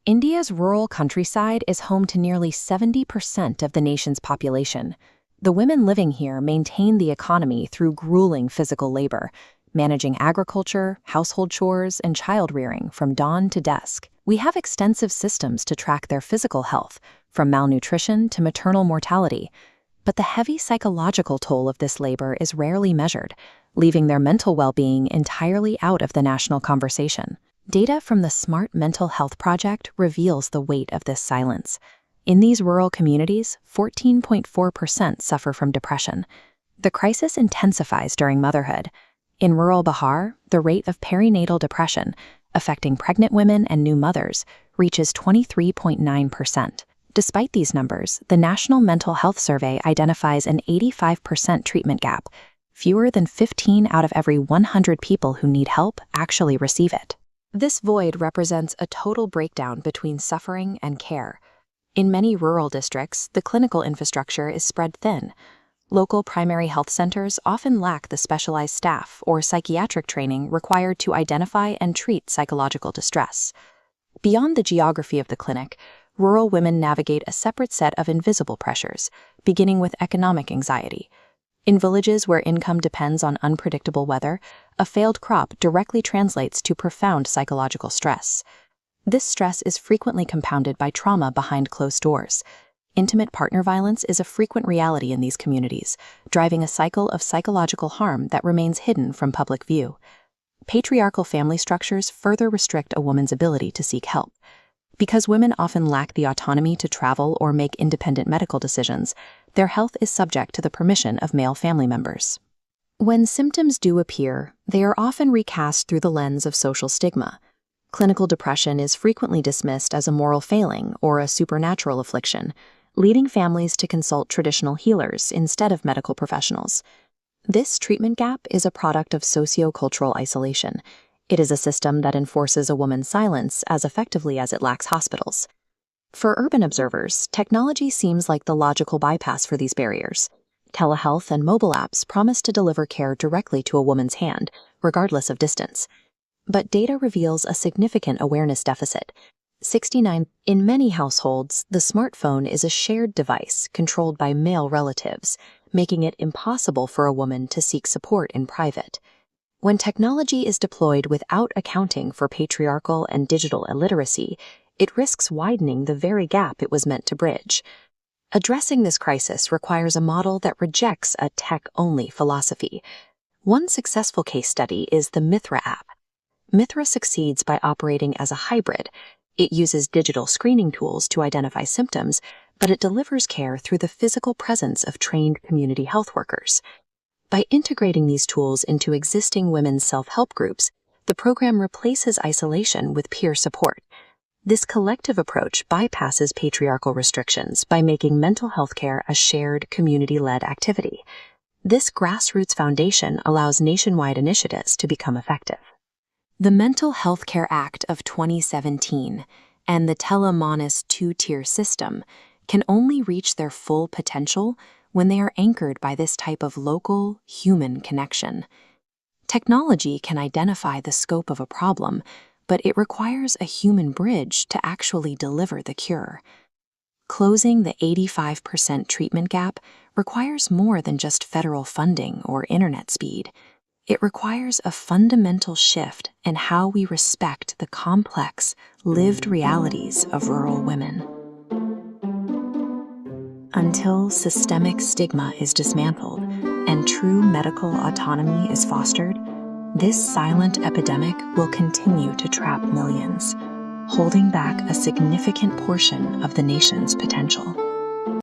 India's rural countryside is home to nearly 70% of the nation's population. The women living here maintain the economy through grueling physical labor, managing agriculture, household chores, and child-rearing from dawn to dusk. We have extensive systems to track their physical health, from malnutrition to maternal mortality. But the heavy psychological toll of this labor is rarely measured, leaving their mental well-being entirely out of the national conversation. Data from the Smart Mental Health Project reveals the weight of this silence. In these rural communities, 14.4% suffer from depression. The crisis intensifies during motherhood. In rural Bihar, the rate of perinatal depression, affecting pregnant women and new mothers, reaches 23.9%. Despite these numbers, the National Mental Health Survey identifies an 85% treatment gap. Fewer than 15 out of every 100 people who need help actually receive it. This void represents a total breakdown between suffering and care. In many rural districts, the clinical infrastructure is spread thin. Local primary health centers often lack the specialized staff or psychiatric training required to identify and treat psychological distress. Beyond the geography of the clinic, rural women navigate a separate set of invisible pressures, beginning with economic anxiety. In villages where income depends on unpredictable weather, a failed crop directly translates to profound psychological stress. This stress is frequently compounded by trauma behind closed doors. Intimate partner violence is a frequent reality in these communities, driving a cycle of psychological harm that remains hidden from public view. Patriarchal family structures further restrict a woman's ability to seek help. Because women often lack the autonomy to travel or make independent medical decisions, their health is subject to the permission of male family members. When symptoms do appear, they are often recast through the lens of social stigma. Clinical depression is frequently dismissed as a moral failing or a supernatural affliction, leading families to consult traditional healers instead of medical professionals. This treatment gap is a product of socio-cultural isolation. It is a system that enforces a woman's silence as effectively as it lacks hospitals. For urban observers, technology seems like the logical bypass for these barriers. Telehealth and mobile apps promise to deliver care directly to a woman's hand, regardless of distance. But data reveals a significant awareness deficit. 69. In many households, the smartphone is a shared device controlled by male relatives, making it impossible for a woman to seek support in private. When technology is deployed without accounting for patriarchal and digital illiteracy, it risks widening the very gap it was meant to bridge. Addressing this crisis requires a model that rejects a tech-only philosophy. One successful case study is the MITHRA app. MITHRA succeeds by operating as a hybrid. It uses digital screening tools to identify symptoms, but it delivers care through the physical presence of trained community health workers. By integrating these tools into existing women's self-help groups, the program replaces isolation with peer support. This collective approach bypasses patriarchal restrictions by making mental health care a shared, community-led activity. This grassroots foundation allows nationwide initiatives to become effective. The Mental Health Care Act of 2017 and the Tele-MANAS two-tier system can only reach their full potential when they are anchored by this type of local, human connection. Technology can identify the scope of a problem, but it requires a human bridge to actually deliver the cure. Closing the 85% treatment gap requires more than just federal funding or internet speed. It requires a fundamental shift in how we respect the complex, lived realities of rural women. Until systemic stigma is dismantled and true medical autonomy is fostered, this silent epidemic will continue to trap millions, holding back a significant portion of the nation's potential.